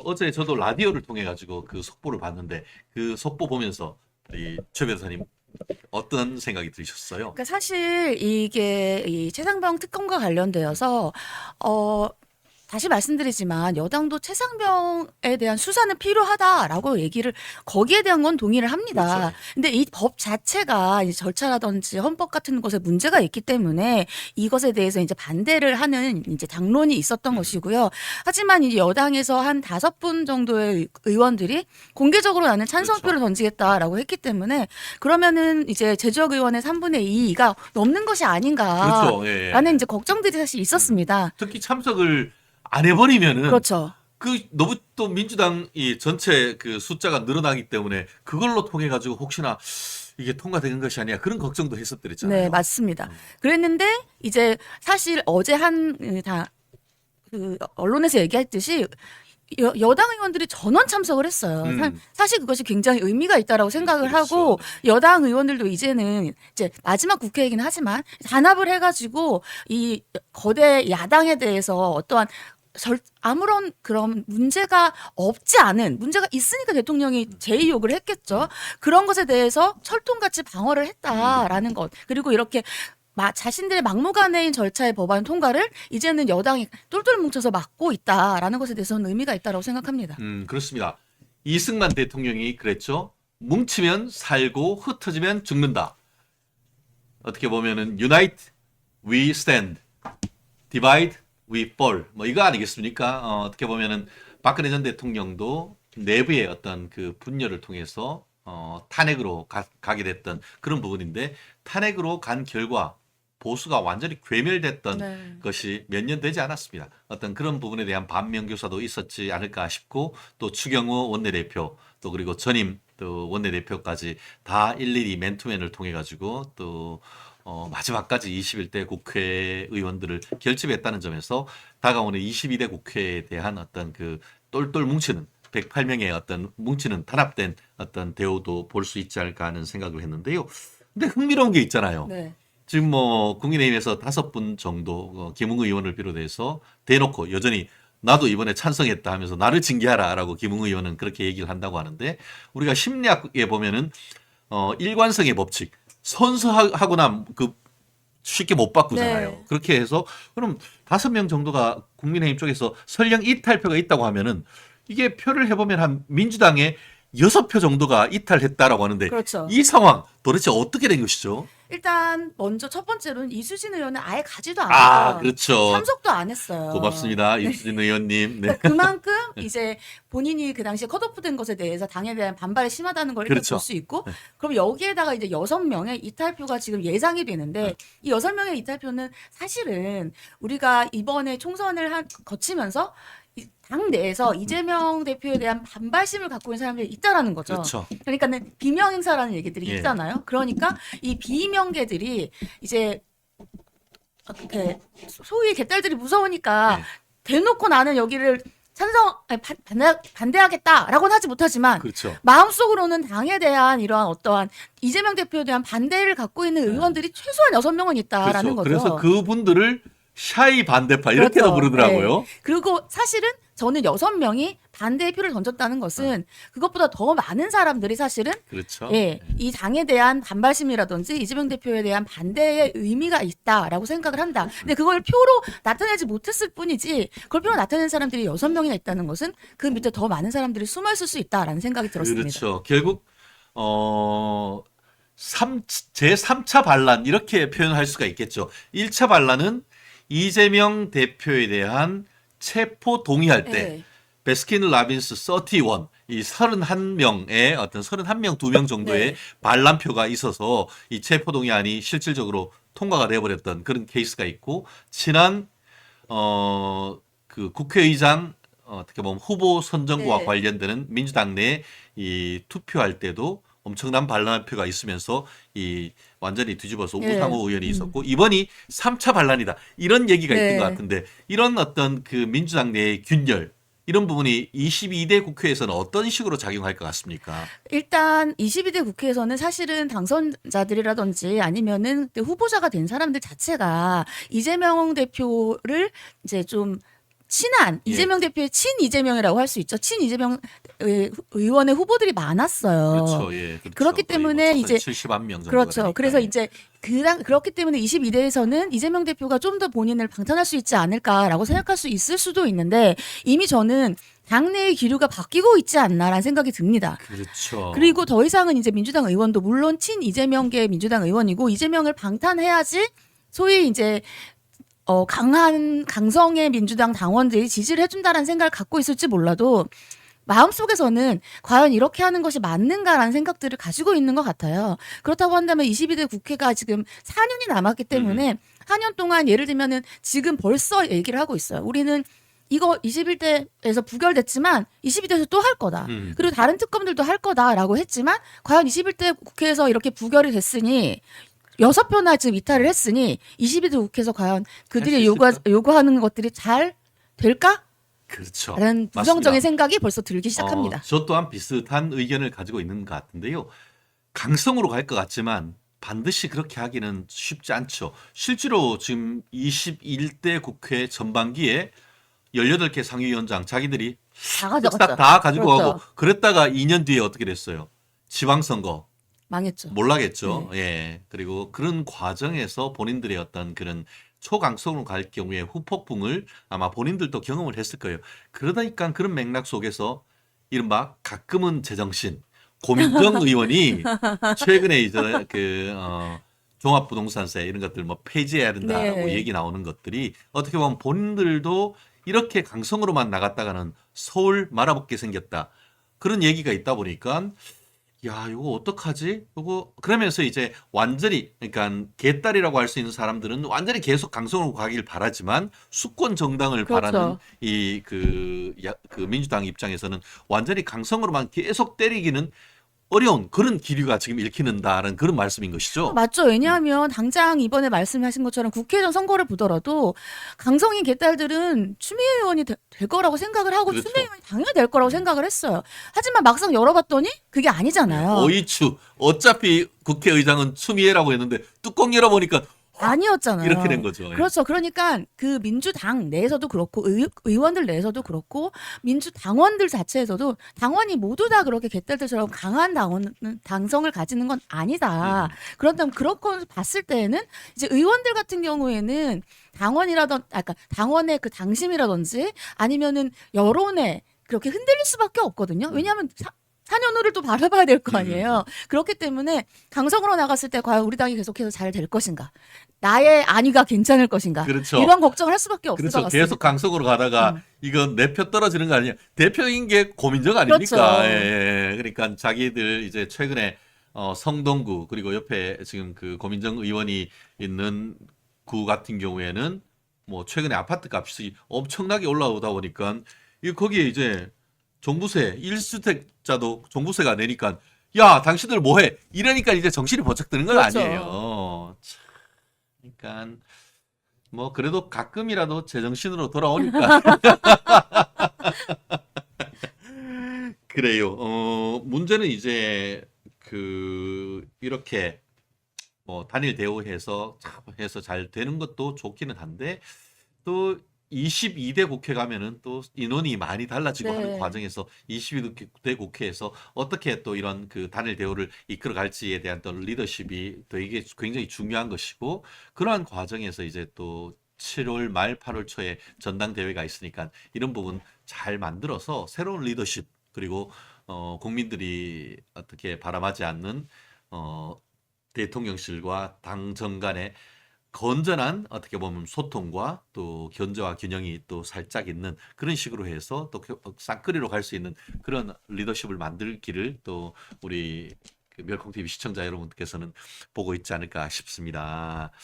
어제 저도 라디오를 통해 가지고 그 속보를 봤는데 그 속보 보면서 이 최 변호사님 어떤 생각이 드셨어요? 그러니까 사실 이게 이 최상병 특검과 관련되어서 어 다시 말씀드리지만 여당도 최상병에 대한 수사는 필요하다라고 얘기를 거기에 대한 건 동의를 합니다. 그렇죠. 근데 이 법 자체가 이제 절차라든지 헌법 같은 것에 문제가 있기 때문에 이것에 대해서 이제 반대를 하는 이제 당론이 있었던 것이고요. 하지만 이제 여당에서 한 5분 정도의 의원들이 공개적으로 나는 찬성표를 그렇죠. 던지겠다라고 했기 때문에 그러면은 이제 제적 의원의 3분의 2가 넘는 것이 그렇죠. 예, 예. 아닌가라는 이제 걱정들이 사실 있었습니다. 특히 참석을 안 해버리면은 그렇죠. 그 너무 또 민주당이 전체 그 숫자가 늘어나기 때문에 그걸로 통해 가지고 혹시나 이게 통과되는 것이 아니야 그런 걱정도 네, 했었더랬잖아요. 맞습니다. 그랬는데 이제 사실 어제 그 언론에서 얘기했듯이 여당 의원들이 전원 참석을 했어요. 음, 사실 그것이 굉장히 의미가 있다라고 생각을 그렇죠. 하고 여당 의원들도 이제는 이제 마지막 국회이긴 하지만 단합을 해가지고 이 거대 야당에 대해서 어떠한 아무런 그런 문제가 없지 않은 문제가 있으니까 대통령이 제의 요구를 했겠죠. 그런 것에 대해서 철통같이 방어를 했다라는 것. 그리고 이렇게 자신들의 막무가내인 절차의 법안 통과를 이제는 여당이 똘똘 뭉쳐서 막고 있다라는 것에 대해서는 의미가 있다고 생각합니다. 그렇습니다. 이승만 대통령이 그랬죠. 뭉치면 살고 흩어지면 죽는다. 어떻게 보면은 Unite, we stand. Divide, we fall. 뭐 이거 아니겠습니까? 어떻게 보면은 박근혜 전 대통령도 내부의 어떤 그 분열을 통해서 탄핵으로 가게 됐던 그런 부분인데 탄핵으로 간 결과 보수가 완전히 괴멸됐던 네. 것이 몇 년 되지 않았습니다. 어떤 그런 부분에 대한 반면교사도 있었지 않을까 싶고 또 추경호 원내대표 또 그리고 전임 또 원내대표까지 다 일일이 맨투맨을 통해 가지고 또 마지막까지 21대 국회의원들을 결집했다는 점에서 다가오는 22대 국회에 대한 어떤 그 똘똘 뭉치는 108명의 어떤 뭉치는 단합된 어떤 대우도 볼 수 있지 않을까 하는 생각을 했는데요. 근데 흥미로운 게 있잖아요. 네. 지금 뭐 국민의힘에서 5분 정도 김웅 의원을 비롯해서 대놓고 여전히 나도 이번에 찬성했다 하면서 나를 징계하라라고 김웅 의원은 그렇게 얘기를 한다고 하는데 우리가 심리학에 보면은 일관성의 법칙 선서하고 나면 그 쉽게 못 바꾸잖아요. 네. 그렇게 해서 그럼 5명 정도가 국민의힘 쪽에서 설령 이탈표가 있다고 하면은 이게 표를 해보면 한 민주당의 6표 정도가 이탈했다라고 하는데 그렇죠. 이 상황 도대체 어떻게 된 것이죠? 일단 먼저 첫 번째로는 이수진 의원은 아예 가지도 아, 않았어요. 그렇죠. 참석도 안 했어요. 고맙습니다. 이수진 의원님. 네. 그러니까 그만큼 이제 본인이 그 당시에 컷오프된 것에 대해서 당에 대한 반발이 심하다는 걸 일단 그렇죠. 볼 수 있고, 그럼 여기에다가 이제 6명의 이탈표가 지금 예상이 되는데, 이 6명의 이탈표는 사실은 우리가 이번에 총선을 거치면서 당 내에서 이재명 대표에 대한 반발심을 갖고 있는 사람들이 있다라는 거죠. 그렇죠. 그러니까는 비명 행사라는 얘기들이 예. 있잖아요. 그러니까 이 비명계들이 이제 이렇게 소위 개딸들이 무서우니까 예. 대놓고 나는 여기를 반대하겠다라고는 하지 못하지만 그렇죠. 마음속으로는 당에 대한 이러한 어떠한 이재명 대표에 대한 반대를 갖고 있는 의원들이 최소한 6명은 있다라는 그렇죠. 그래서 거죠. 그분들을 샤이 반대파 이렇게도 그렇죠. 부르더라고요. 네. 그리고 사실은 저는 6명이 반대의 표를 던졌다는 것은 그것보다 더 많은 사람들이 사실은 그렇죠. 예, 이 당에 대한 반발심이라든지 이재명 대표에 대한 반대의 의미가 있다라고 생각을 한다. 근데 그걸 표로 나타내지 못했을 뿐이지 그걸 표로 나타낸 사람들이 6명이나 있다는 것은 그 밑에 더 많은 사람들이 숨어 있을 수 있다라는 생각이 들었습니다. 그렇죠. 결국 제3차 반란 이렇게 표현할 수가 있겠죠. 1차 반란은 이재명 대표에 대한 체포 동의할 때 네. 베스킨 라빈스 31, 이 31명의 어떤 31명, 2명 정도의 네. 반란표가 있어서 이 체포 동의안이 실질적으로 통과가 돼버렸던 그런 케이스가 있고 지난 그 국회의장 어떻게 보면 후보 선정과 네. 관련되는 민주당 내 이 투표할 때도 엄청난 반란표가 있으면서 이 완전히 뒤집어서 네. 우상호 의원이 있었고 이번이 3차 반란이다 이런 얘기가 네. 있던 것 같은데 이런 어떤 그 민주당 내의 균열 이런 부분이 22대 국회에서는 어떤 식으로 작용할 것 같습니까? 일단 22대 국회에서는 사실은 당선자들이라든지 아니면은 후보자가 된 사람들 자체가 이재명 대표를 이제 좀 친한 예. 이재명 대표의 친 이재명이라고 할 수 있죠. 친 이재명 의원의 후보들이 많았어요. 그렇죠. 예. 그렇죠. 그렇기 거의 뭐 때문에 이제 70만 명 정도가 그렇죠. 되니까. 그래서 예. 이제 그렇기 때문에 22대에서는 이재명 대표가 좀 더 본인을 방탄할 수 있지 않을까라고 생각할 수 있을 수도 있는데 이미 저는 당내의 기류가 바뀌고 있지 않나라는 생각이 듭니다. 그렇죠. 그리고 더 이상은 이제 민주당 의원도 물론 친 이재명계 민주당 의원이고 이재명을 방탄해야지 소위 이제 강한 강성의 민주당 당원들이 지지를 해준다라는 생각을 갖고 있을지 몰라도 마음속에서는 과연 이렇게 하는 것이 맞는가라는 생각들을 가지고 있는 것 같아요. 그렇다고 한다면 22대 국회가 지금 4년이 남았기 때문에 4년 동안 예를 들면은 지금 벌써 얘기를 하고 있어요. 우리는 이거 21대에서 부결됐지만 22대에서 또 할 거다. 그리고 다른 특검들도 할 거다라고 했지만 과연 21대 국회에서 이렇게 부결이 됐으니 6표나 지금 이탈을 했으니 22대 국회에서 과연 그들이 수 있을까? 요구하는 것들이 잘 될까? 그렇죠. 라는 부정적인 맞습니다. 생각이 벌써 들기 시작합니다. 저 또한 비슷한 의견을 가지고 있는 것 같은데요. 강성으로 갈 것 같지만 반드시 그렇게 하기는 쉽지 않죠. 실제로 지금 21대 국회 전반기에 18개 상위위원장 자기들이 다 싹 가져갔죠. 다 가지고 그렇죠. 가고 그랬다가 2년 뒤에 어떻게 됐어요? 지방선거 망했죠. 몰라겠죠. 네. 예. 그리고 그런 과정에서 본인들의 어떤 그런 초강성으로 갈 경우에 후폭풍을 아마 본인들도 경험을 했을 거예요. 그러다니까 그런 맥락 속에서 이른바 가끔은 제정신 고민정 의원이 최근에 이제 종합부동산세 이런 것들 뭐 폐지해야 된다라고 네. 얘기 나오는 것들이 어떻게 보면 본인들도 이렇게 강성으로만 나갔다가는 서울 말아먹게 생겼다. 그런 얘기가 있다 보니까 야, 이거 어떡하지? 이거 그러면서 이제 완전히 그러니까 개딸이라고 할 수 있는 사람들은 완전히 계속 강성으로 가길 바라지만 수권 정당을 그렇죠. 바라는 이 그 민주당 입장에서는 완전히 강성으로만 계속 때리기는 어려운 그런 기류가 지금 읽히는다는 그런 말씀인 것이죠. 맞죠. 왜냐하면 당장 이번에 말씀하신 것처럼 국회의원 선거를 보더라도 강성인 개딸들은 추미애 의원이 될 거라고 생각을 하고 그렇죠. 추미애 의원이 당연히 될 거라고 생각을 했어요. 하지만 막상 열어봤더니 그게 아니잖아요. 어이추 어차피 국회의장은 추미애라고 했는데 뚜껑 열어보니까 아니었잖아요. 이렇게 된 거죠. 예. 그렇죠. 그러니까 그 민주당 내에서도 그렇고 의원들 내에서도 그렇고 민주당원들 자체에서도 당원이 모두 다 그렇게 개딸들처럼 강한 당성을 가지는 건 아니다. 그렇다면 그런 걸 봤을 때에는 이제 의원들 같은 경우에는 그러니까 당원의 그 당심이라든지 아니면은 여론에 그렇게 흔들릴 수밖에 없거든요. 왜냐하면 4년 후를 또 바라봐야 될 거 아니에요. 그렇기 때문에 강성으로 나갔을 때 과연 우리 당이 계속해서 잘 될 것인가? 나의 안위가 괜찮을 것인가? 그렇죠. 이런 걱정을 할 수밖에 없을 것 그렇죠. 같습니다. 계속 강성으로 가다가 이건 내 표 떨어지는 거 아니냐. 대표인 게 고민정 아닙니까? 그렇죠. 예, 예. 그러니까 자기들 이제 최근에 성동구 그리고 옆에 지금 그 고민정 의원이 있는 구 같은 경우에는 뭐 최근에 아파트 값이 엄청나게 올라오다 보니까 거기에 이제 종부세 1주택자도 종부세가 내니까 야 당신들 뭐해 이러니까 이제 정신이 번쩍 드는 건 그렇죠. 아니에요. 참, 그러니까 뭐 그래도 가끔이라도 제정신으로 돌아오니까 그래요. 문제는 이제 이렇게 뭐 단일 대우해서 잘 되는 것도 좋기는 한데 또 22대 국회 가면은 또 인원이 많이 달라지고 네. 하는 과정에서 22대 국회에서 어떻게 또 이런 그 단일 대우를 이끌어 갈지에 대한 또 리더십이 또 이게 굉장히 중요한 것이고 그러한 과정에서 이제 또 7월 말 8월 초에 전당대회가 있으니까 이런 부분 잘 만들어서 새로운 리더십 그리고 국민들이 어떻게 바람하지 않는 대통령실과 당정 간의 건전한 어떻게 보면 소통과 또 견제와 균형이 또 살짝 있는 그런 식으로 해서 또 쌍끌이로 갈 수 있는 그런 리더십을 만들기를 또 우리 멸콩TV 시청자 여러분께서는 보고 있지 않을까 싶습니다.